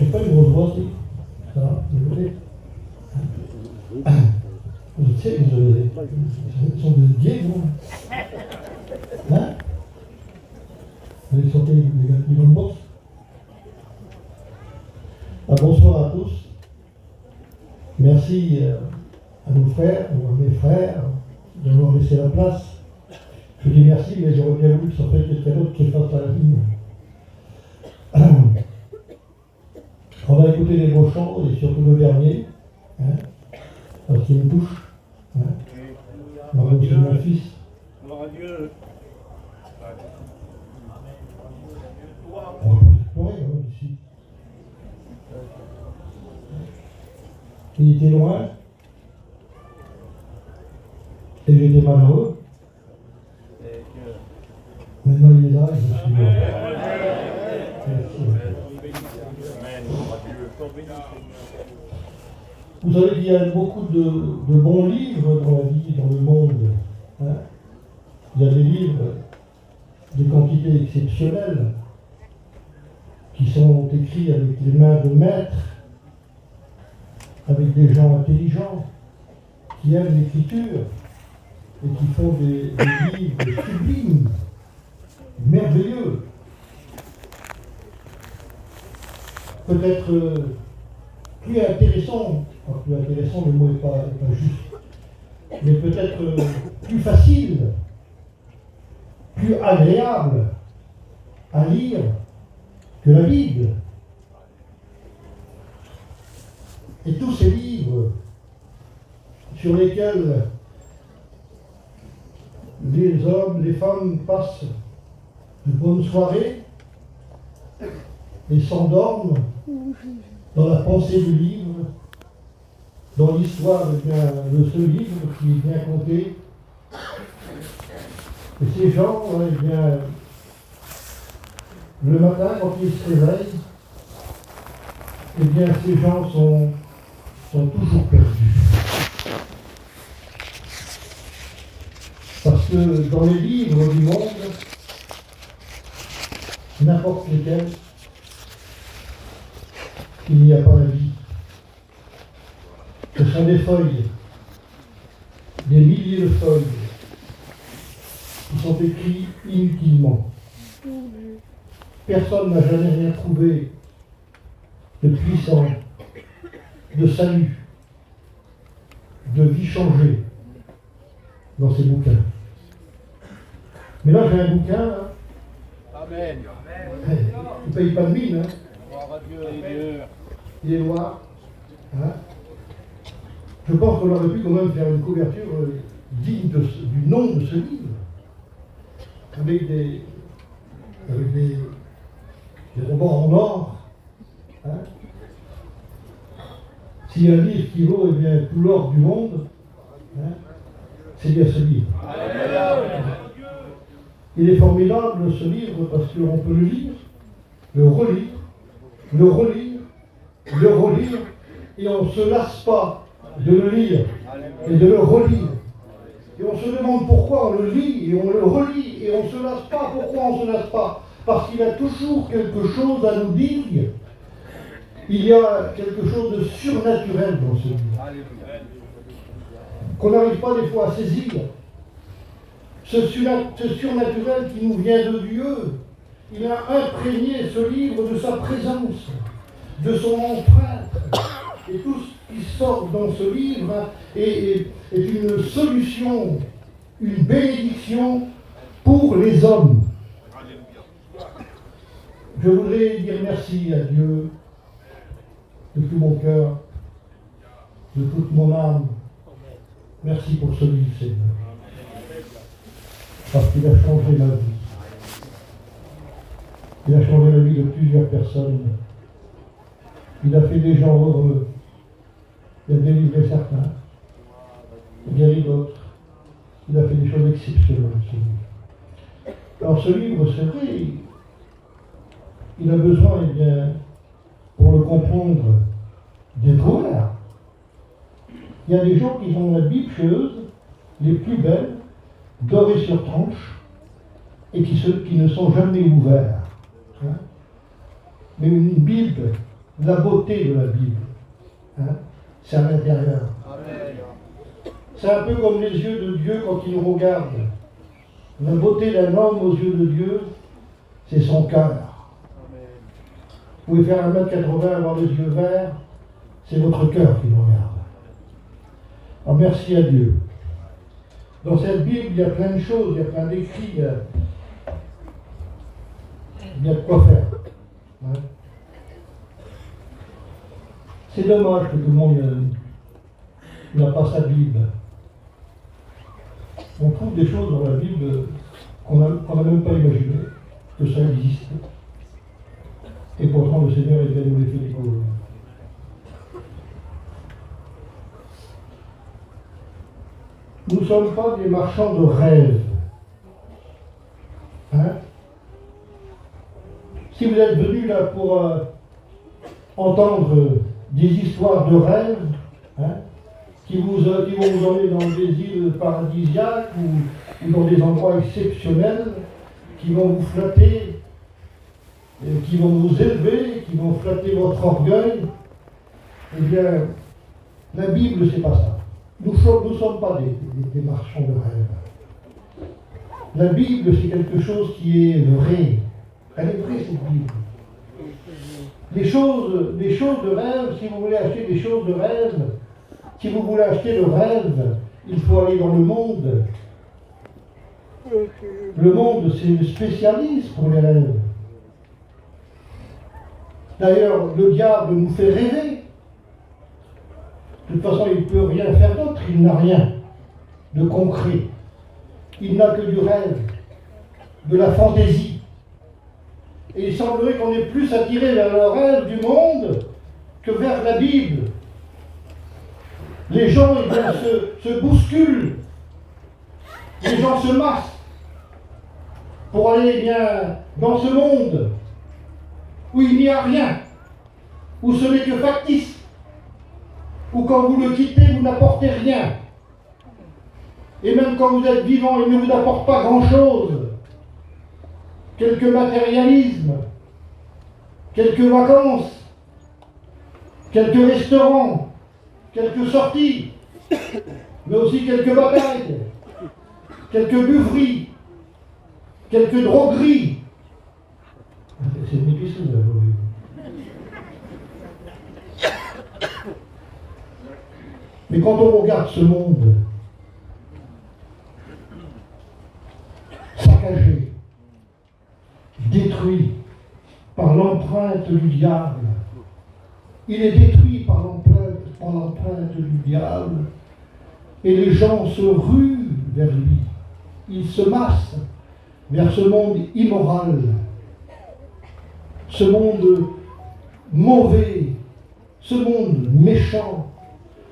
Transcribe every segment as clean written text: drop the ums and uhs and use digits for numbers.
n'ai pas une grosse voix, si. Ça va, désolé. Je sais, ils sont des gays, non? Hein? Vous allez sortir les bonnes box. Bonsoir à tous. Merci à nos frères, ou à mes frères, d'avoir laissé la place. Je dis merci, mais j'aurais bien voulu que ça soit quelqu'un d'autre qui fasse la ligne. On va écouter les beaux chants, et surtout le dernier, hein, parce qu'il me touche. Hein. On va aussi mon fils. Gloire à Dieu. On va pas pleurer, ici. Il était loin, et j'étais malheureux. Maintenant il est là, et je suis mort. Vous savez qu'il y a beaucoup de bons livres dans la vie, dans le monde. Hein. Il y a des livres de quantité exceptionnelle qui sont écrits avec les mains de maîtres, avec des gens intelligents, qui aiment l'écriture et qui font des livres sublimes, merveilleux. Peut-être plus intéressant, enfin plus intéressant, le mot n'est pas juste, mais peut-être plus facile, plus agréable à lire que la Bible. Et tous ces livres sur lesquels les hommes, les femmes passent de bonnes soirées et s'endorment dans la pensée du livre, dans l'histoire de ce livre qui est bien compté. Et ces gens, eh bien, le matin, quand ils se réveillent, eh bien, ces gens sont toujours perdus. Parce que dans les livres du monde, n'importe lesquels, il n'y a pas la vie. Ce sont des feuilles, des milliers de feuilles, qui sont écrites inutilement. Personne n'a jamais rien trouvé de puissant, de salut, de vie changée dans ces bouquins. Mais là, j'ai un bouquin, là. Amen. Il ne paye pas de mine, hein. Gloire à Dieu. Il est noir. Hein. Je pense qu'on aurait pu quand même faire une couverture digne du nom de ce livre, avec des rebords en or. Hein. S'il y a un livre qui vaut tout l'or du monde, hein, c'est bien ce livre. Il est formidable ce livre parce qu'on peut le lire, le relire, le relire, le relire, et on ne se lasse pas de le lire et de le relire. Et on se demande pourquoi on le lit et on le relit et on ne se lasse pas. Pourquoi on ne se lasse pas? Parce qu'il a toujours quelque chose à nous dire. Il y a quelque chose de surnaturel dans ce livre, qu'on n'arrive pas des fois à saisir. Ce surnaturel qui nous vient de Dieu, il a imprégné ce livre de sa présence, de son empreinte. Et tout ce qui sort dans ce livre est une solution, une bénédiction pour les hommes. Je voudrais dire merci à Dieu de tout mon cœur, de toute mon âme. Merci pour ce livre, Seigneur. Parce qu'il a changé ma vie. Il a changé la vie de plusieurs personnes. Il a fait des gens heureux. Il a délivré certains. Il a guéri d'autres. Il a fait des choses exceptionnelles, ce livre. Alors ce livre, c'est vrai, il a besoin, pour le comprendre, d'être ouvert. Il y a des gens qui ont la Bible chez eux, les plus belles, dorées sur tranche, et qui ne sont jamais ouverts. Hein. Mais une Bible la beauté de la Bible, hein, c'est à l'intérieur. Amen. C'est un peu comme les yeux de Dieu quand il nous regarde. La beauté d'un homme aux yeux de Dieu, c'est son cœur. Vous pouvez faire 1m80 avoir les yeux verts, c'est votre cœur qui nous regarde. Alors merci à Dieu. Dans cette Bible, il y a plein de choses, il y a plein d'écrits, il y a de quoi faire. Hein. C'est dommage que tout le monde n'a pas sa Bible. On trouve des choses dans la Bible qu'on n'a même pas imaginé que ça existe. Et pourtant, le Seigneur est bien nous les fait découvrir. Nous ne sommes pas des marchands de rêves. Hein? Si vous êtes venus là pour entendre des histoires de rêves, hein, qui vont vous emmener dans des îles paradisiaques ou dans des endroits exceptionnels, qui vont vous flatter, qui vont vous élever, qui vont flatter votre orgueil, eh bien, la Bible, c'est pas ça. Nous ne sommes pas des marchands de rêve. La Bible, c'est quelque chose qui est vrai. Elle est vraie, cette Bible. Les choses de rêve, si vous voulez acheter des choses de rêve, si vous voulez acheter le rêve, il faut aller dans le monde. Le monde, c'est le spécialiste pour les rêves. D'ailleurs, le diable nous fait rêver. De toute façon, il ne peut rien faire d'autre, il n'a rien de concret. Il n'a que du rêve, de la fantaisie. Et il semblerait qu'on est plus attiré vers le rêve du monde que vers la Bible. Les gens se bousculent, les gens se massent pour aller bien dans ce monde où il n'y a rien, où ce n'est que factice, où quand vous le quittez, vous n'apportez rien. Et même quand vous êtes vivant, il ne vous apporte pas grand-chose. Quelques matérialismes, quelques vacances, quelques restaurants, quelques sorties, mais aussi quelques batailles, quelques buveries, quelques drogueries. C'est une épicerie, la droguerie. Mais quand on regarde ce monde saccagé, détruit par l'empreinte du diable, il est détruit par l'empreinte du diable, et les gens se ruent vers lui. Ils se massent vers ce monde immoral, ce monde mauvais, ce monde méchant,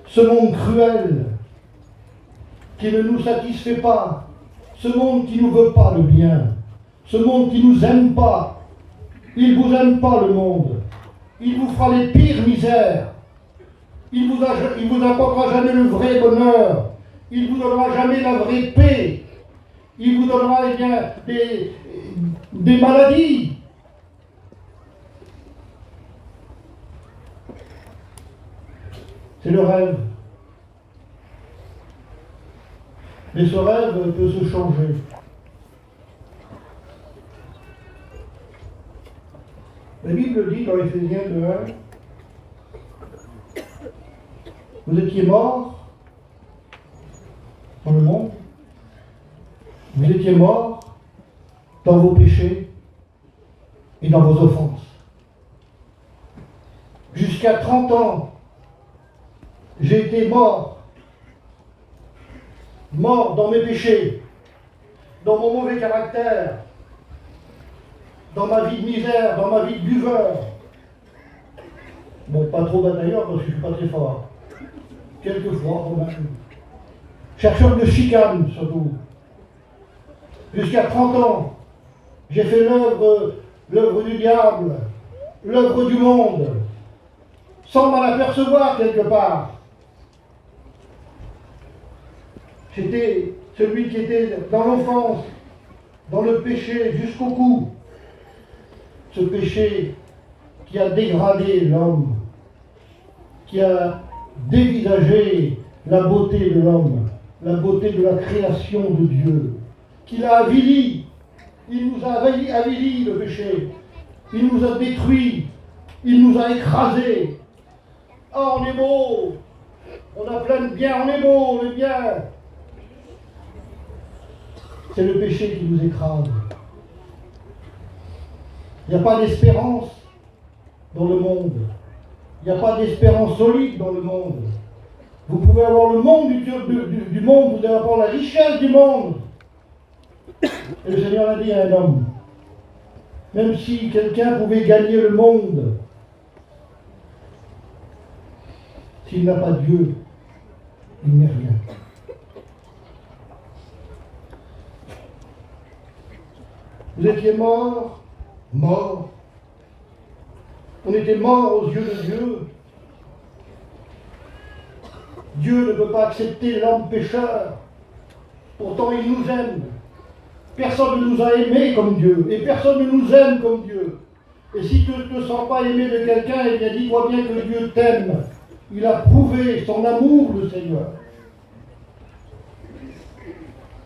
ce monde cruel, qui ne nous satisfait pas, ce monde qui ne nous veut pas le bien, ce monde qui ne nous aime pas. Il ne vous aime pas, le monde. Il vous fera les pires misères. Il vous apportera jamais le vrai bonheur. Il vous donnera jamais la vraie paix. Il vous donnera eh bien, des maladies. C'est le rêve. Mais ce rêve peut se changer. La Bible dit dans Éphésiens 2:1, vous étiez morts dans le monde, vous étiez morts dans vos péchés et dans vos offenses. Jusqu'à 30 ans, j'ai été mort dans mes péchés, dans mon mauvais caractère, dans ma vie de misère, dans ma vie de buveur. Bon, pas trop batailleur parce que je ne suis pas très fort. Quelquefois, quand même. Chercheur de chicane, surtout. Jusqu'à 30 ans, j'ai fait l'œuvre du diable, l'œuvre du monde, sans m'en apercevoir quelque part. J'étais celui qui était dans l'offense, dans le péché, jusqu'au cou. Ce péché qui a dégradé l'homme, qui a dévisagé la beauté de l'homme, la beauté de la création de Dieu, qui l'a avili. Il nous a avili le péché. Il nous a détruits. Il nous a écrasés. Ah, on est beau. On a plein de bien. On est beau, on est bien. C'est le péché qui nous écrase. Il n'y a pas d'espérance dans le monde. Il n'y a pas d'espérance solide dans le monde. Vous pouvez avoir le monde du monde, vous allez avoir la richesse du monde. Et le Seigneur a dit à un homme, même si quelqu'un pouvait gagner le monde, s'il n'a pas Dieu, il n'est rien. Vous étiez morts, morts. On était morts aux yeux de Dieu. Dieu ne peut pas accepter l'homme pécheur. Pourtant, il nous aime. Personne ne nous a aimés comme Dieu. Et personne ne nous aime comme Dieu. Et si tu ne te sens pas aimé de quelqu'un, eh bien dis-toi bien que Dieu t'aime. Il a prouvé son amour, le Seigneur.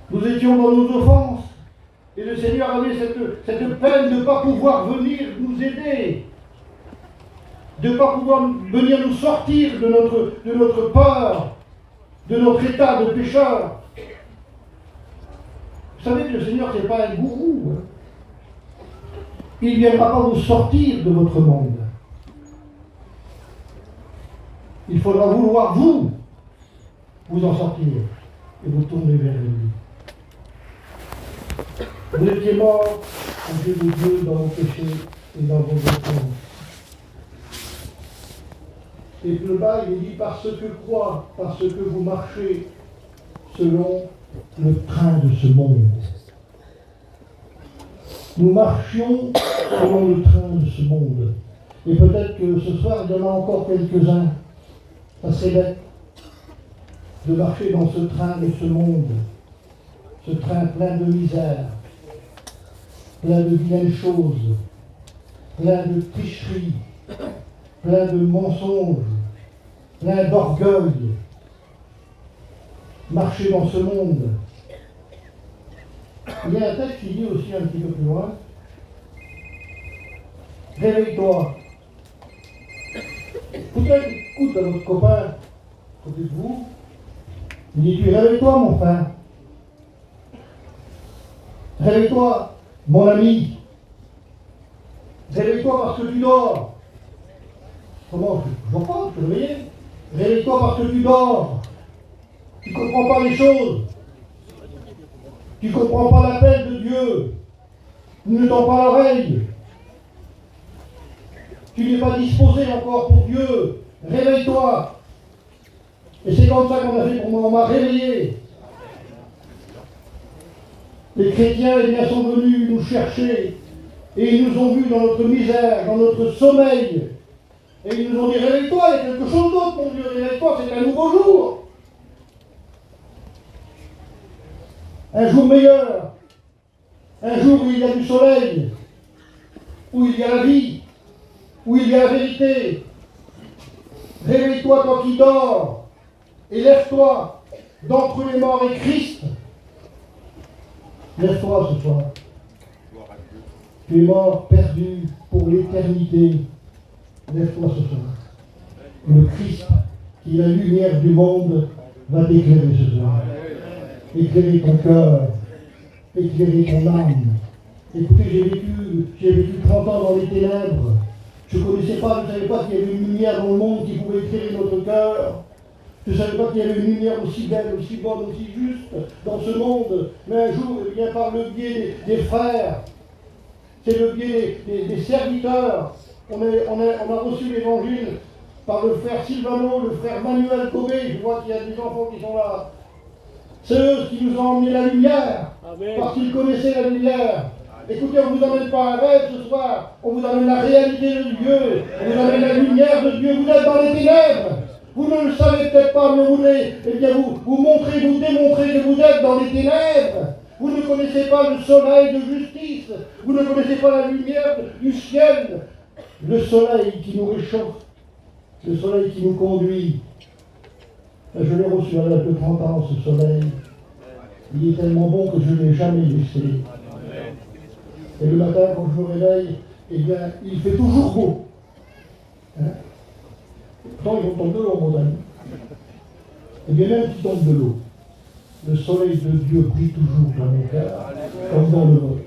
Nous étions dans nos offenses. Et le Seigneur avait cette peine de ne pas pouvoir venir nous aider. De ne pas pouvoir venir nous sortir de notre peur, de notre état de pécheur. Vous savez que le Seigneur, ce n'est pas un gourou. Il ne viendra pas vous sortir de votre monde. Il faudra vouloir vous en sortir et vous tourner vers lui. Vous étiez morts aux yeux de Dieu dans vos péchés et dans vos offenses. Et plus bas, il est dit, parce que vous marchez selon le train de ce monde. Nous marchions selon le train de ce monde. Et peut-être que ce soir, il y en a encore quelques-uns. Ça serait bête de marcher dans ce train de ce monde. Ce train plein de misère, plein de vilaines choses, plein de tricheries, plein de mensonges, plein d'orgueil. Marcher dans ce monde. Il y a un texte qui dit aussi un petit peu plus loin, réveille-toi. Peut-être écoute à votre copain, à côté de vous, il dit, réveille-toi mon frère. Réveille-toi, mon ami. Réveille-toi parce que tu dors. Comment je vois pas, je te réveiller. Réveille-toi parce que tu dors. Tu ne comprends pas les choses. Tu ne comprends pas l'appel de Dieu. Tu ne tends pas l'oreille. Tu n'es pas disposé encore pour Dieu. Réveille-toi. Et c'est comme ça qu'on a fait pour moi. On m'a réveillé. Les chrétiens, eh bien, sont venus nous chercher. Et ils nous ont vus dans notre misère, dans notre sommeil. Et ils nous ont dit, réveille-toi, il y a quelque chose d'autre, mon Dieu. Réveille-toi, c'est un nouveau jour. Un jour meilleur, un jour où il y a du soleil, où il y a la vie, où il y a la vérité. Réveille-toi toi qui dors, et lève-toi d'entre les morts et Christ. Lève-toi ce soir. Tu es mort, perdu pour l'éternité. Lève-toi ce soir. Et le Christ, qui est la lumière du monde, va t'éclairer ce soir. Éclairer ton cœur, éclairer ton âme. Écoutez, j'ai vécu 30 ans dans les ténèbres. Je ne connaissais pas, je ne savais pas qu'il y avait une lumière dans le monde qui pouvait éclairer notre cœur. Je ne savais pas qu'il y avait une lumière aussi belle, aussi bonne, aussi juste dans ce monde. Mais un jour, eh bien, par le biais des frères, c'est le biais des serviteurs, on a reçu l'évangile par le frère Silvano, le frère Manuel Cobé. Je vois qu'il y a des enfants qui sont là. C'est eux qui nous ont emmené la lumière, Amen. Parce qu'ils connaissaient la lumière. Écoutez, on ne vous amène pas un rêve ce soir, on vous amène la réalité de Dieu, on vous amène la lumière de Dieu. Vous êtes dans les ténèbres, vous ne le savez peut-être pas, mais vous voulez, eh bien vous montrez, vous démontrez que vous êtes dans les ténèbres. Vous ne connaissez pas le soleil de justice, vous ne connaissez pas la lumière du ciel le soleil qui nous réchauffe, le soleil qui nous conduit. Je l'ai reçu à l'âge de 30 ans, ce soleil. Il est tellement bon que je ne l'ai jamais laissé. Et le matin, quand je me réveille, eh bien, il fait toujours beau. Hein? Pourtant, il tombe de l'eau en montagne. Et bien, même s'il tombe de l'eau, le soleil de Dieu brille toujours dans mon cœur, comme dans le vôtre.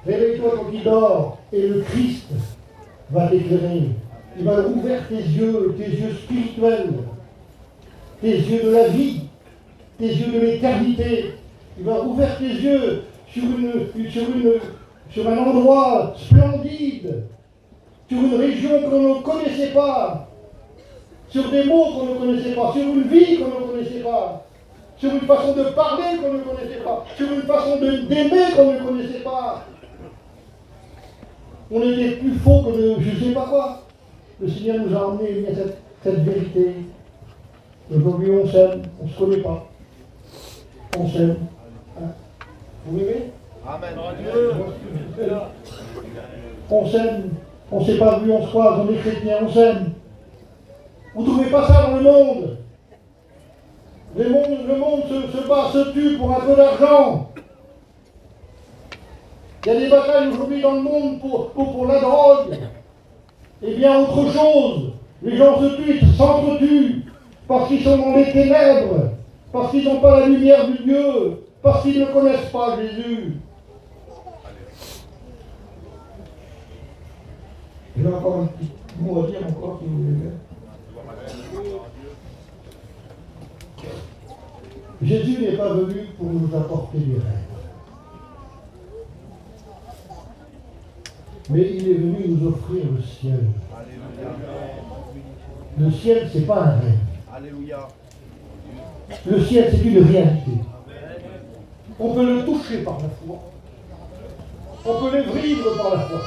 Réveille-toi quand il dort, et le Christ va t'éclairer. Il va ouvrir tes yeux spirituels, tes yeux de la vie, tes yeux de l'éternité. Il va ouvrir tes yeux sur un endroit splendide, sur une région qu'on ne connaissait pas, sur des mots qu'on ne connaissait pas, sur une vie qu'on ne connaissait pas, sur une façon de parler qu'on ne connaissait pas, sur une façon d'aimer qu'on ne connaissait pas. On était plus faux que je ne sais pas quoi. Le Seigneur nous a emmenés à cette vérité. Aujourd'hui, on s'aime, on ne se connaît pas. On s'aime. Hein? Vous m'aimez? Amen. On s'aime. On ne s'est pas vu, on se croise, on est chrétiens, on s'aime. Vous ne trouvez pas ça dans le monde? Le monde se bat, se tue pour un peu d'argent. Il y a des batailles aujourd'hui dans le monde pour la drogue. Eh bien, autre chose. Les gens se tuent, s'entretuent, parce qu'ils sont dans les ténèbres, parce qu'ils n'ont pas la lumière de Dieu, parce qu'ils ne connaissent pas Jésus. J'ai encore un petit mot à dire encore, si vous voulez bien. Jésus n'est pas venu pour nous apporter des rêves. Mais il est venu nous offrir le ciel. Le ciel, ce n'est pas un rêve. Alléluia. Le ciel, c'est une réalité. On peut le toucher par la foi. On peut le vivre par la foi.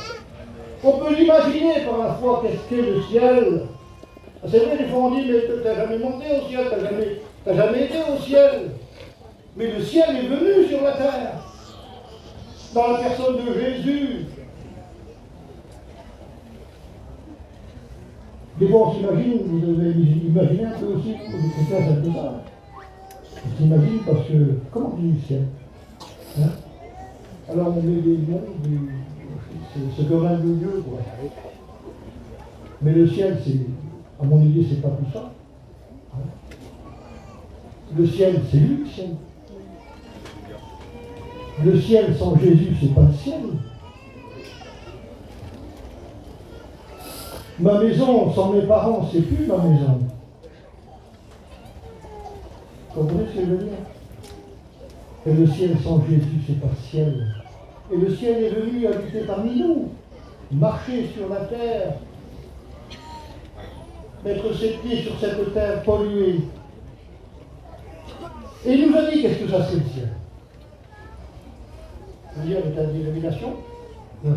On peut l'imaginer par la foi. Qu'est-ce qu'est le ciel? C'est vrai, des fois on dit, mais tu n'as jamais monté au ciel, tu n'as jamais été au ciel. Mais le ciel est venu sur la terre. Dans la personne de Jésus. Des fois, on s'imagine, vous devez imaginer un peu aussi, pour des chrétiens, c'est un peu ça. On s'imagine parce que, comment on dit le ciel? Hein? Alors on met des noms, c'est comme un de Dieu, quoi. Mais le ciel, c'est, à mon idée, c'est pas tout ça. Hein? Le ciel, c'est lui, le ciel. Le ciel sans Jésus, c'est pas le ciel. Ma maison sans mes parents, c'est plus ma maison. Vous comprenez ce que je veux dire? Et le ciel sans Jésus, c'est pas le ciel. Et le ciel est venu habiter parmi nous, marcher sur la terre, mettre ses pieds sur cette terre polluée. Et il nous a dit qu'est-ce que ça serait le ciel. Vous dire avec la dénomination? Non.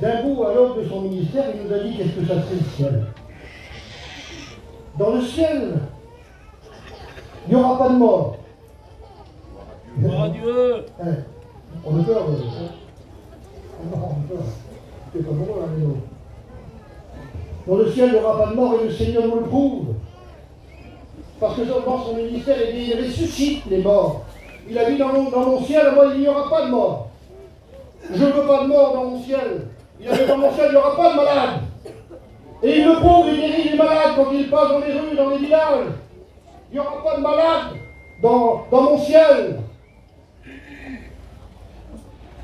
D'un bout à l'autre de son ministère, il nous a dit qu'est-ce que ça serait le ciel. Dans le ciel, il n'y aura pas de mort. Gloire à Dieu. On a peur. Non, on a peur. C'est pas bon la maison. Dans le ciel, il n'y aura pas de mort et le Seigneur nous le prouve. Parce que dans son ministère, il ressuscite les morts. Il a dit dans mon ciel, moi, il n'y aura pas de mort. Je ne veux pas de mort dans mon ciel. Il a dit dans mon ciel, il n'y aura pas de malade. Et il le prouve, il guérit les malades quand il passe dans les rues, dans les villages. Il n'y aura pas de malade dans mon ciel.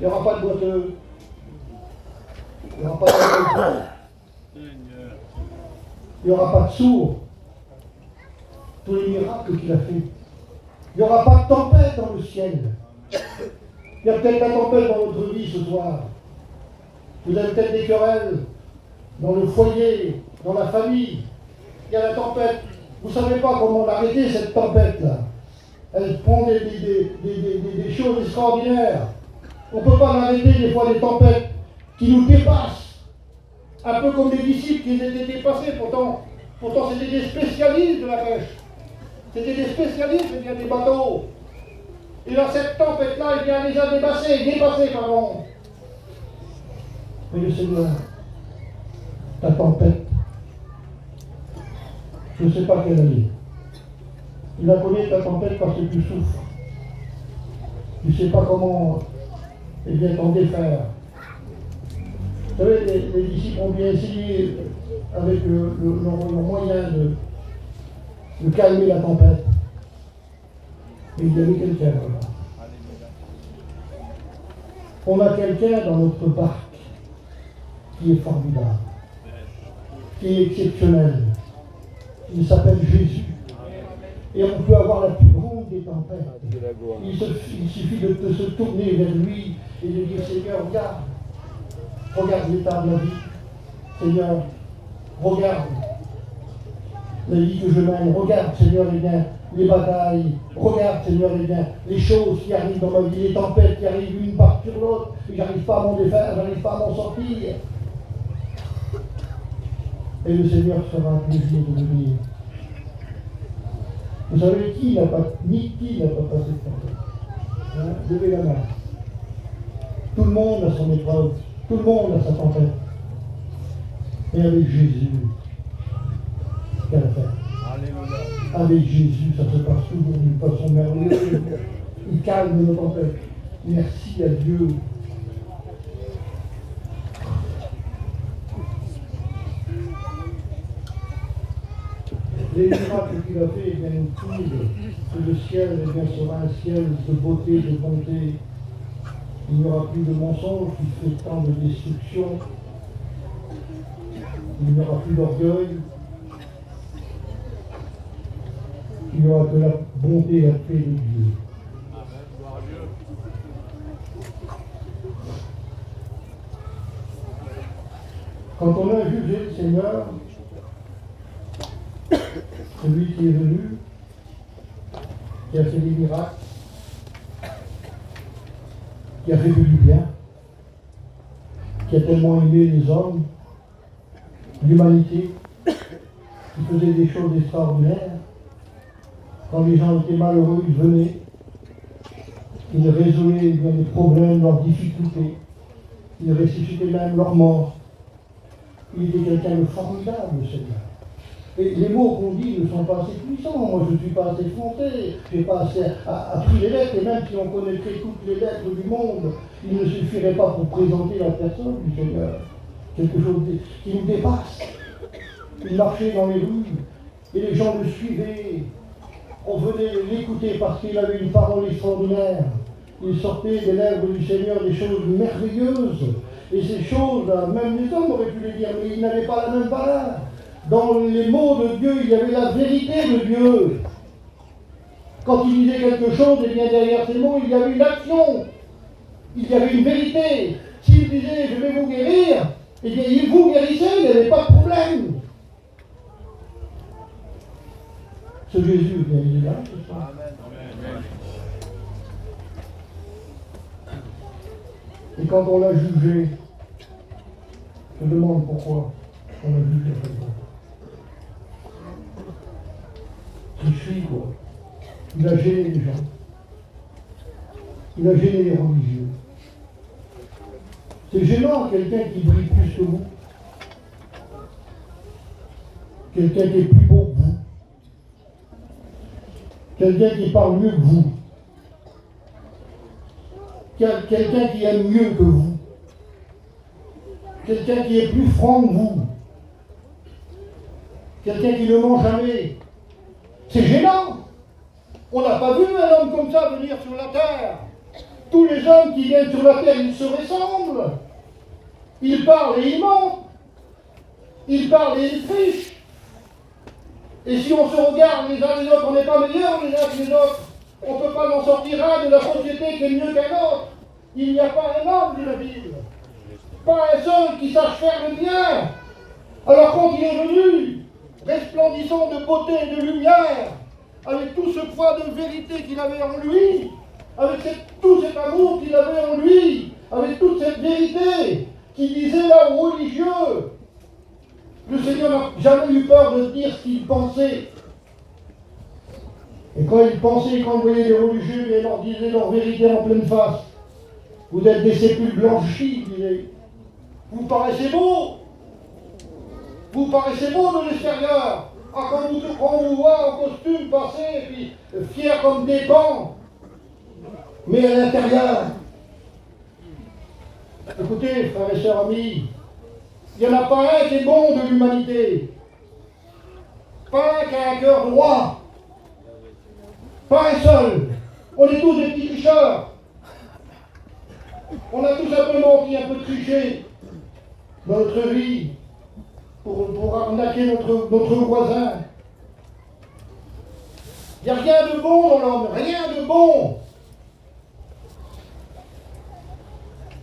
Il n'y aura pas de boiteux. Il n'y aura pas de il n'y aura pas de sourds. Tous les miracles qu'il a fait. Il n'y aura pas de tempête dans le ciel. Il y a peut-être la tempête dans votre vie ce soir. Vous avez peut-être des querelles dans le foyer, dans la famille. Il y a la tempête. Vous ne savez pas comment l'arrêter, cette tempête-là. Elle prend des choses extraordinaires. On ne peut pas l'arrêter des fois des tempêtes qui nous dépassent. Un peu comme les disciples qui étaient dépassés. Pourtant c'était des spécialistes de la pêche. C'était des spécialistes des bateaux. Et dans cette tempête-là, il les a dépassés, pardon. Mais le Seigneur, ta tempête, je ne sais pas quelle année. Tu la connais ta tempête parce que tu souffres. Tu ne sais pas comment t'en défaire. Vous savez, les disciples ont bien essayé avec leur moyen de calmer la tempête. Mais il y avait quelqu'un là. On a quelqu'un dans notre barque qui est formidable, qui est exceptionnel. Il s'appelle Jésus. Et on peut avoir la plus grande des tempêtes. Il suffit de se tourner vers lui et de dire Seigneur, regarde l'état de la vie. Seigneur, regarde la vie que je mène. Regarde, Seigneur, les batailles. Regarde, Seigneur, les choses qui arrivent dans ma vie, les tempêtes qui arrivent l'une par sur l'autre. Et j'arrive pas à m'en défaire, j'arrive pas à m'en sortir. Et le Seigneur sera un plaisir de venir. Vous savez qui n'a pas passé de tempête? Hein? Levez la main. Tout le monde a son épreuve, tout le monde a sa tempête. Et avec Jésus, quelle fête! Avec Jésus, ça se passe toujours d'une façon merveilleuse. Il calme nos tempêtes. Merci à Dieu. Les miracles qu'il a fait, nous prouvent que le ciel sera un ciel de beauté, de bonté. Il n'y aura plus de mensonges qui fait tant de destruction. Il n'y aura plus d'orgueil. Il n'y aura que la bonté et la paix de Dieu. Quand on a jugé le Seigneur, celui qui est venu, qui a fait des miracles, qui a fait du bien, qui a tellement aimé les hommes, l'humanité, qui faisait des choses extraordinaires. Quand les gens étaient malheureux, ils venaient, ils résoudvaient les problèmes, leurs difficultés, ils ressuscitaient même leurs morts. Il était quelqu'un de formidable, le Seigneur. Et les mots qu'on dit ne sont pas assez puissants. Moi, je ne suis pas assez français, je n'ai pas assez appris les lettres, et même si on connaîtrait toutes les lettres du monde, il ne suffirait pas pour présenter la personne du Seigneur. Quelque chose qui nous dépasse. Il marchait dans les rues, et les gens le suivaient. On venait l'écouter parce qu'il avait une parole extraordinaire. Il sortait des lèvres du Seigneur des choses merveilleuses. Et ces choses, même les hommes auraient pu les dire, mais ils n'avaient pas la même valeur. Dans les mots de Dieu, il y avait la vérité de Dieu. Quand il disait quelque chose, et bien derrière ces mots, il y avait une action. Il y avait une vérité. S'il disait, je vais vous guérir, eh bien, il vous guérissait, il n'y avait pas de problème. Ce Jésus, bien, il est là, c'est ça. Et quand on l'a jugé, je me demande pourquoi on l'a jugé comme ça. Tricherie, quoi. Il a gêné les gens. Il a gêné les religieux. C'est gênant, quelqu'un qui brille plus que vous. Quelqu'un qui est plus beau que vous. Quelqu'un qui parle mieux que vous. Quelqu'un qui aime mieux que vous. Quelqu'un qui est plus franc que vous. Quelqu'un qui ne ment jamais. C'est gênant. On n'a pas vu un homme comme ça venir sur la terre. Tous les hommes qui viennent sur la terre, ils se ressemblent. Ils parlent et ils mentent. Ils parlent et ils trichent. Et si on se regarde les uns les autres, on n'est pas meilleurs les uns que les autres. On ne peut pas en sortir un de la société qui est mieux qu'un autre. Il n'y a pas un homme de la Bible. Pas un seul qui sache faire le bien. Alors quand il est venu, resplendissant de beauté et de lumière, avec tout ce poids de vérité qu'il avait en lui, avec tout cet amour qu'il avait en lui, avec toute cette vérité qui disait là aux religieux, le Seigneur n'a jamais eu peur de dire ce qu'il pensait. Et quand il pensait, quand il voyait les religieux, il leur disait leur vérité en pleine face. Vous êtes des sépulcres blanchis, il disait. Vous paraissez beau. Vous paraissez beau de l'extérieur. Ah, quand on vous voit en costume passer, et puis fier comme des pans. Mais à l'intérieur, écoutez, frères et sœurs amis, il n'y en a pas un qui est bon de l'humanité. Pas un qui a un cœur droit. Pas un seul. On est tous des petits tricheurs. On a tout simplement qui un peu triché dans notre vie pour arnaquer notre voisin. Il n'y a rien de bon dans l'homme, rien de bon.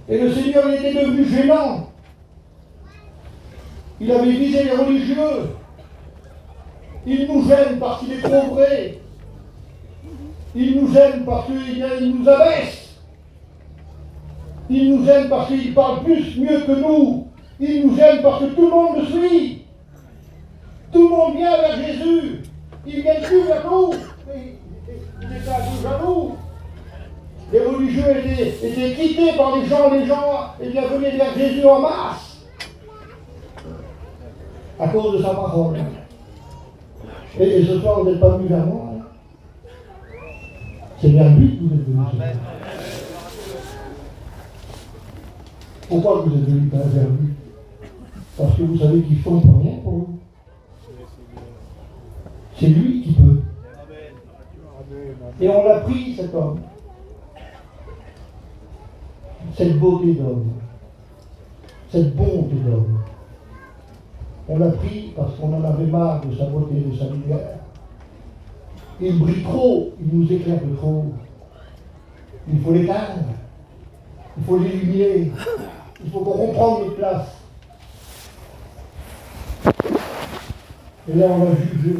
Et le Seigneur il était devenu gênant. Il avait visé les religieux. Il nous gêne parce qu'il est trop vrai. Il nous gêne parce qu'il nous abaisse. Il nous gêne parce qu'il parle mieux que nous. Il nous gêne parce que tout le monde le suit. Tout le monde vient vers Jésus. Il ne vient plus vers nous. Il est un peu jaloux. Les religieux étaient quittés par les gens venaient vers Jésus en masse. À cause de sa parole. Et ce soir, vous n'êtes pas venu vers moi. Hein. C'est vers lui que vous êtes venu. Pourquoi vous êtes venu vers lui? Parce que vous savez qu'il ne faut rien pour vous. C'est lui qui peut. Et on l'a pris, cet homme. Cette beauté d'homme. Cette bonté d'homme. On l'a pris parce qu'on en avait marre de sa beauté, de sa lumière. Il brille trop, il nous éclaire de trop. Il faut l'éteindre. Il faut l'illuminer. Il faut qu'on reprenne notre place. Et là, on l'a jugé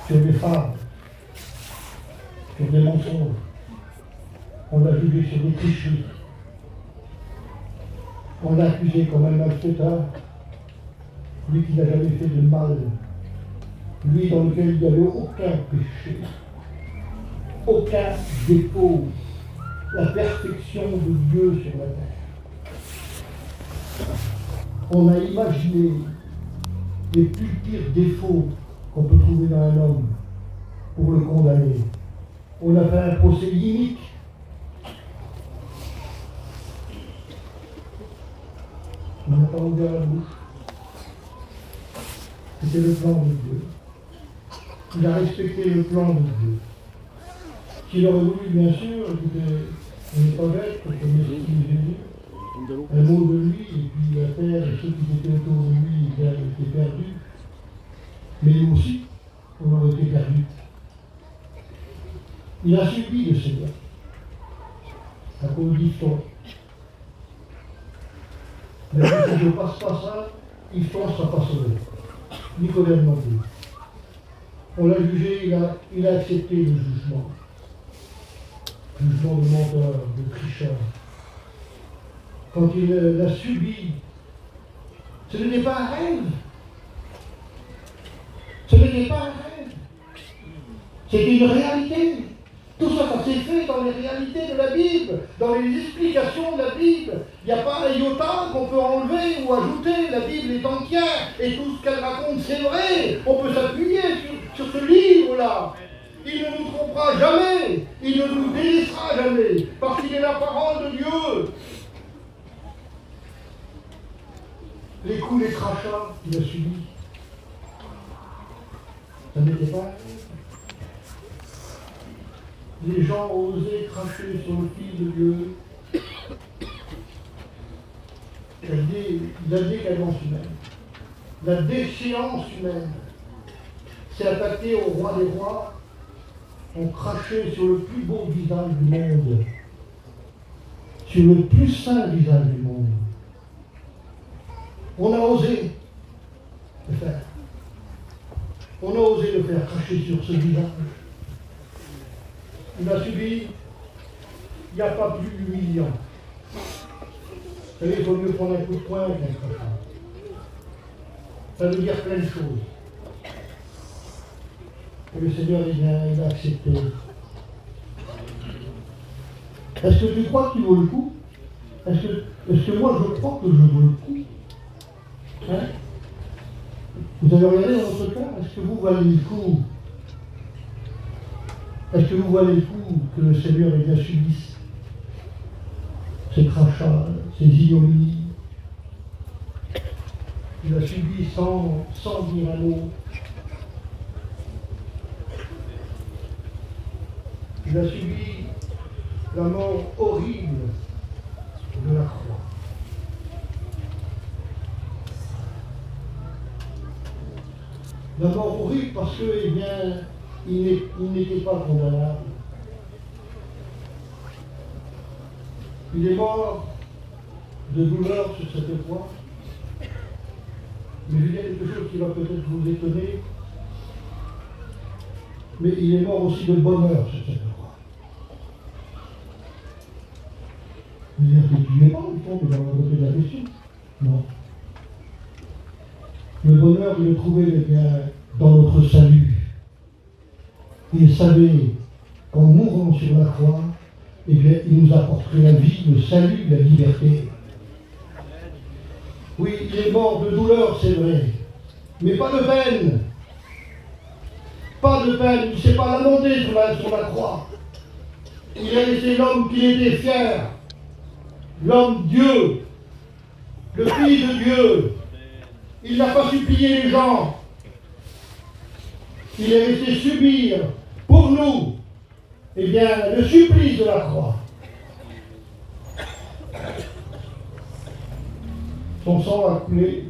sur des femmes, sur des mensonges. On l'a jugé sur des tricheries. On l'a accusé comme un malfaiteur. Lui qui n'a jamais fait de mal. Lui dans lequel il n'y avait aucun péché. Aucun défaut. La perfection de Dieu sur la terre. On a imaginé les plus pires défauts qu'on peut trouver dans un homme pour le condamner. On a fait un procès inique. On n'a pas ouvert la bouche. C'était le plan de Dieu. Il a respecté le plan de Dieu. S'il aurait voulu, bien sûr, on n'est pas bête, on connaît Jésus, un mot de lui, et puis la terre et ceux qui étaient autour de lui étaient perdus. Mais nous aussi, on aurait été perdus. Il a subi le Seigneur, à cause d'Yveton. Mais si je ne passe pas ça, Yveton ne sera pas sauvé. Nicodème non plus. On l'a jugé, il a accepté le jugement. Jugement de menteur, de tricheur. Quand il l'a subi, ce n'était pas un rêve. Ce n'était pas un rêve. C'était une réalité. Tout ça, ça s'est fait dans les réalités de la Bible, dans les explications de la Bible. Il n'y a pas un iota qu'on peut enlever ou ajouter. La Bible est entière et tout ce qu'elle raconte, c'est vrai. On peut s'appuyer sur ce livre-là. Il ne nous trompera jamais. Il ne nous délaissera jamais. Parce qu'il est la parole de Dieu. Les coups, les crachats qu'il a subis, ça n'était pas. Les gens ont osé cracher sur le Fils de Dieu. La décadence humaine, la déchéance humaine s'est attaquée au roi des rois. On crachait sur le plus beau visage du monde, sur le plus saint visage du monde. On a osé le faire. On a osé le faire cracher sur ce visage. Il a subi, il n'y a pas plus humiliant. Vous savez, il faut mieux prendre un coup de poing qu'un crachat. Ça veut dire plein de choses. Et le Seigneur, il a accepté. Est-ce que tu crois qu'il vaut le coup? Est-ce que moi je crois que je vaux le coup? Hein? Vous avez regardé dans votre cœur? Est-ce que vous valez le coup? Est-ce que vous valez le coup que le Seigneur ait bien subisse ces crachats, ces ignominies? Il a subi sans dire un mot. Il a subi la mort horrible de la croix. La mort horrible parce que, eh bien, il n'était pas condamnable. Il est mort de douleur sur cette croix. Mais il y a quelque chose qui va peut-être vous étonner. Mais il est mort aussi de bonheur sur cette croix. Vous dire que tu n'es pas au fond, mais dans la côté de la question. Non. Le bonheur, il le trouvait bien dans notre salut. Il savait qu'en mourant sur la croix, eh bien, il nous apporterait la vie, le salut, la liberté. Oui, il est mort de douleur, c'est vrai, mais pas de peine. Pas de peine, il ne s'est pas lamenté sur la croix. Il a laissé l'homme qui était fier, l'homme Dieu, le Fils de Dieu. Il n'a pas supplié les gens. Il est resté subir pour nous, eh bien, le supplice de la croix. Son sang a coulé.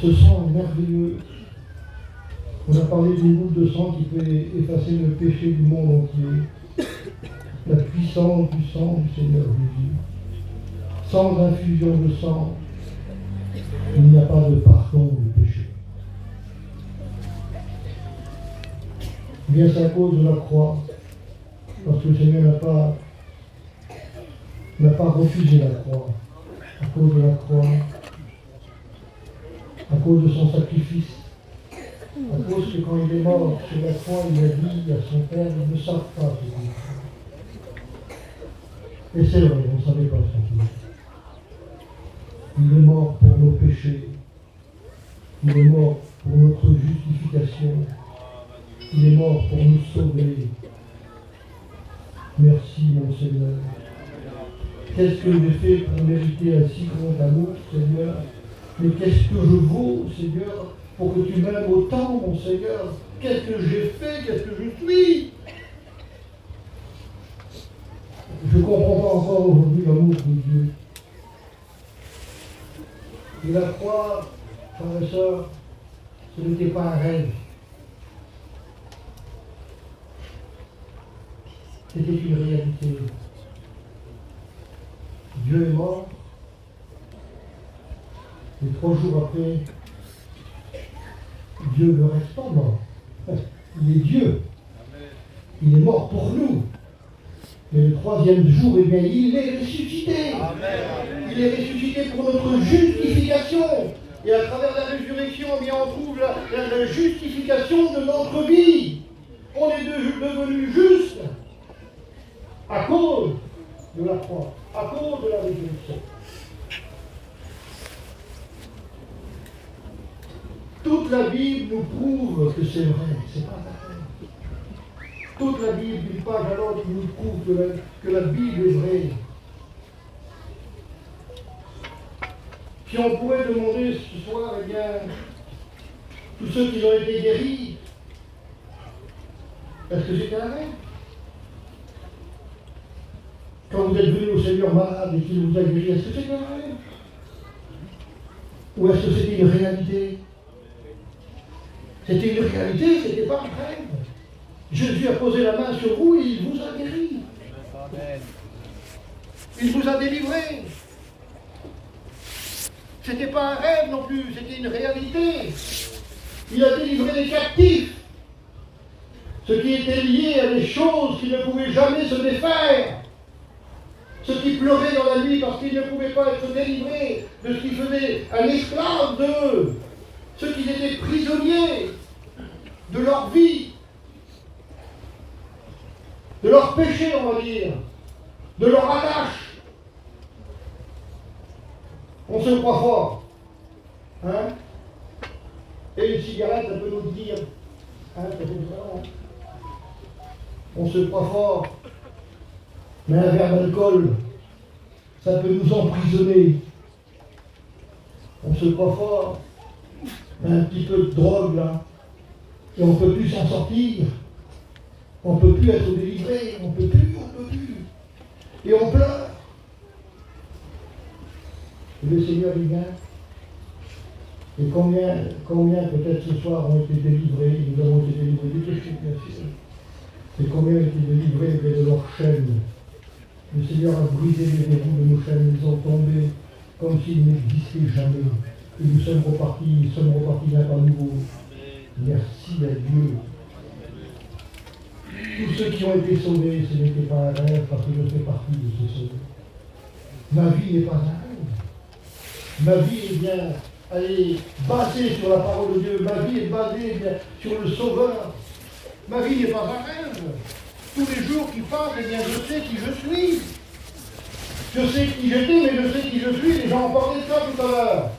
Ce sang merveilleux. On a parlé d'une goutte de sang qui peut effacer le péché du monde entier. La puissance du sang du Seigneur Jésus. Sans infusion de sang, il n'y a pas de pardon du péché. Bien c'est à cause de la croix, parce que le Seigneur n'a pas refusé la croix, à cause de la croix, à cause de son sacrifice, à cause que quand il est mort sur la croix, il a dit à son Père, ils ne savent pas ce qu'ils font. Et c'est vrai, on ne savait pas ce qu'il fait. Il est mort pour nos péchés. Il est mort pour notre justification. Il est mort pour nous sauver. Merci, mon Seigneur. Qu'est-ce que j'ai fait pour mériter un si grand amour, Seigneur? Mais qu'est-ce que je vaux, Seigneur, pour que tu m'aimes autant, mon Seigneur? Qu'est-ce que j'ai fait? Qu'est-ce que je suis? Je ne comprends pas encore aujourd'hui l'amour de Dieu. Et la croix, frères et sœurs, ce n'était pas un rêve. C'était une réalité. Dieu est mort. Et 3 jours après, Dieu ne reste pas mort. Il est Dieu. Il est mort pour nous. Et le 3e jour, eh bien, il est ressuscité. Amen. Il est ressuscité pour notre justification. Et à travers la résurrection, eh bien, on trouve la justification de notre vie. On est devenu juste à cause de la croix, à cause de la résurrection. Toute la Bible nous prouve que c'est vrai, c'est pas vrai. Toute la Bible, d'une page à l'autre, nous prouve que la Bible est vraie. Si on pourrait demander ce soir, eh bien, tous ceux qui ont été guéris, est-ce que c'était un rêve? Quand vous êtes venu au Seigneur malade et qu'il vous a guéri, est-ce que c'était un rêve? Ou est-ce que c'était une réalité? C'était une réalité, c'était pas un rêve. Jésus a posé la main sur vous et il vous a guéri. Amen. Il vous a délivré. C'était pas un rêve non plus, c'était une réalité. Il a délivré les captifs. Ceux qui étaient liés à des choses qui ne pouvaient jamais se défaire. Ceux qui pleuraient dans la nuit parce qu'ils ne pouvaient pas être délivrés de ce qui faisait un esclave d'eux. Ceux qui étaient prisonniers de leur vie. de leur péché, on va dire, de leur attache. On se croit fort. Hein? Et une cigarette, ça peut nous dire. Hein, ça fait ça, hein? On se croit fort. Mais un verre d'alcool, ça peut nous emprisonner. On se croit fort. Mais un petit peu de drogue, là. Et on ne peut plus s'en sortir. On ne peut plus être délivré. On ne peut plus. Et on pleure. Et le Seigneur, il vient. Et combien peut-être ce soir ont été délivrés, nous avons été délivrés des péchés, bien sûr. Et combien ont été délivrés de leurs chaînes. Le Seigneur a brisé les verrous de nos chaînes, ils ont tombé comme s'ils n'existaient jamais. Et nous sommes repartis d'un pas nouveau. Merci à Dieu. Tous ceux qui ont été sauvés, ce n'était pas un rêve, parce que je fais partie de ces sauvés. Ma vie n'est pas un rêve. Ma vie est bien, elle est basée sur la parole de Dieu. Ma vie est basée bien sur le Sauveur. Ma vie n'est pas un rêve. Tous les jours qui passent, eh bien, je sais qui je suis. Je sais qui j'étais, mais je sais qui je suis. Les gens ont parlé de ça tout à l'heure.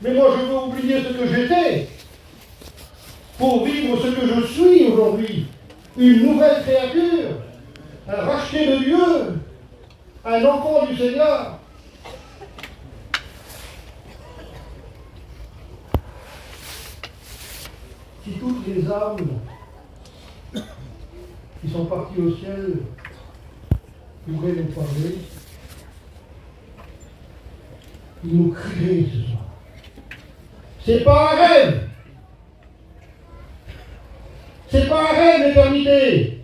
Mais moi, je veux oublier ce que j'étais pour vivre ce que je suis aujourd'hui. Une nouvelle créature, un racheté de Dieu, un enfant du Seigneur. Si toutes les âmes qui sont parties au ciel pourraient nous parler, ils nous crieraient ce soir. C'est pas un rêve. C'est pas un rêve, l'éternité.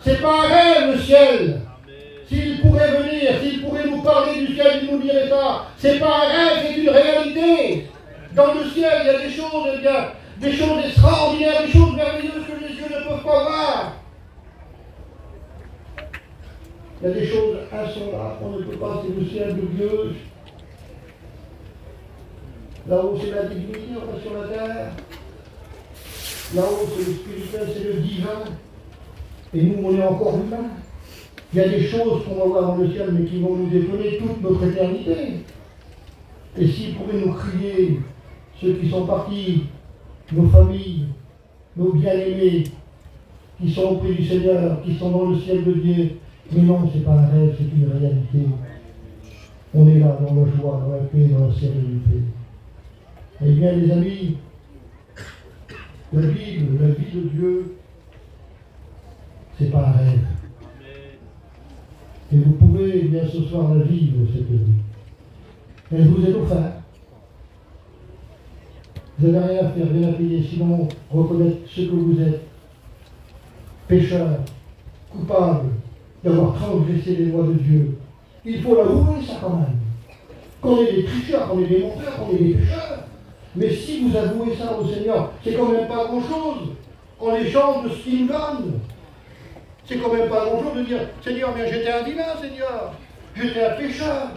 C'est pas un rêve, le ciel. S'il pourrait venir, s'il pourrait nous parler du ciel, il nous dirait ça. C'est pas un rêve, c'est une réalité. Dans le ciel, il y a des choses, des choses extraordinaires, des choses merveilleuses que les yeux ne peuvent pas voir. Il y a des choses insondables qu'on ne peut pas, c'est le ciel de Dieu. Là-haut, c'est la divinité, on est sur la terre. Là-haut, c'est le spirituel, c'est le divin. Et nous, on est encore humains. Il y a des choses qu'on va voir dans le ciel, mais qui vont nous étonner toute notre éternité. Et s'ils pourraient nous crier, ceux qui sont partis, nos familles, nos bien-aimés, qui sont auprès du Seigneur, qui sont dans le ciel de Dieu, mais non, ce n'est pas un rêve, c'est une réalité. On est là, dans la joie, dans la paix, dans la sérénité. Eh bien, les amis, la Bible, la vie de Dieu, c'est pas un rêve. Et vous pouvez, eh bien, ce soir, la vivre, cette vie. Elle vous est offerte. Vous n'avez rien à faire, rien à payer, sinon reconnaître ce que vous êtes. Pécheur, coupable d'avoir transgressé les lois de Dieu. Il faut l'avouer, ça, quand même. Qu'on est des tricheurs, qu'on est des menteurs, qu'on est des pécheurs. Mais si vous avouez ça au Seigneur, c'est quand même pas grand-chose en échange de ce qu'il nous donne. C'est quand même pas grand-chose de dire, Seigneur, mais j'étais un vilain, Seigneur. J'étais un pécheur.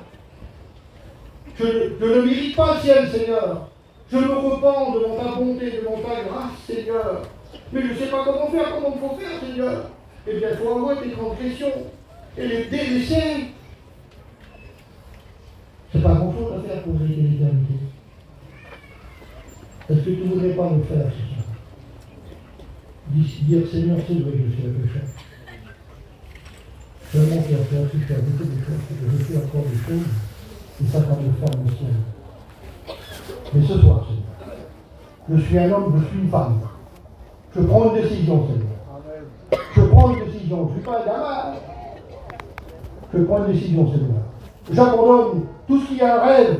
Je ne mérite pas le ciel, Seigneur. Je me repens devant ta bonté, devant ta grâce, Seigneur. Mais je ne sais pas comment faire, comment il faut faire, Seigneur. Eh bien, il faut avouer tes transgressions et les délaisser. C'est pas grand-chose à faire pour hériter l'éternité. Est-ce que tu ne voudrais pas le faire ce soir? Dire, Seigneur, c'est vrai que je suis un pécheur. Vraiment, tu as fait, tu as beaucoup de choses, que je fais encore des choses, et ça va me faire le ciel. Mais ce soir, Seigneur, je suis un homme, je suis une femme. Je prends une décision, Seigneur. Je prends une décision. Je ne suis pas un gamin. Je prends une décision, Seigneur. J'abandonne tout ce qui est un rêve.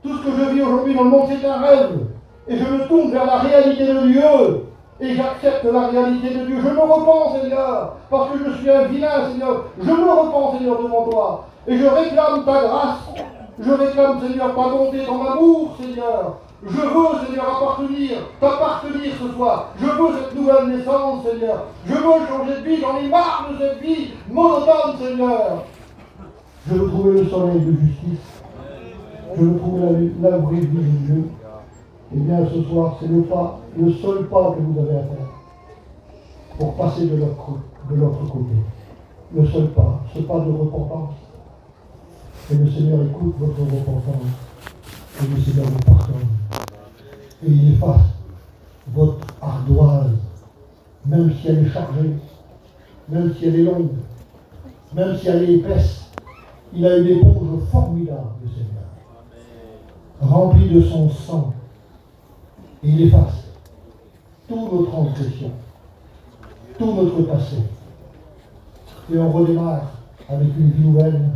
Tout ce que je vis aujourd'hui dans le monde, c'est un rêve. Et je me tourne vers la réalité de Dieu. Et j'accepte la réalité de Dieu. Je me repens, Seigneur, parce que je suis un vilain, Seigneur. Je me repens, Seigneur, devant toi. Et je réclame ta grâce. Je réclame, Seigneur, ta bonté dans l'amour, Seigneur. Je veux, Seigneur, t'appartenir ce soir. Je veux cette nouvelle naissance, Seigneur. Je veux changer de vie. J'en ai marre de cette vie monotone, Seigneur. Je veux trouver le soleil de justice. Je veux trouver la vraie vie de Dieu. Eh bien, ce soir, c'est le seul pas que vous avez à faire pour passer de leur creux. de l'autre côté. Le seul pas, ce pas de repentance. Et le Seigneur écoute votre repentance. Et le Seigneur vous pardonne. Et il efface votre ardoise, même si elle est chargée, même si elle est longue, même si elle est épaisse. Il a une éponge formidable, le Seigneur, remplie de son sang. Et il efface toutes nos transgressions, tout notre passé. Et on redémarre avec une vie nouvelle,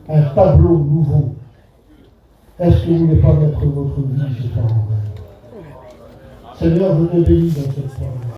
un tableau nouveau. Est-ce que vous ne voulez pas mettre votre vie sur ta Seigneur, je te bénis dans cette soirée.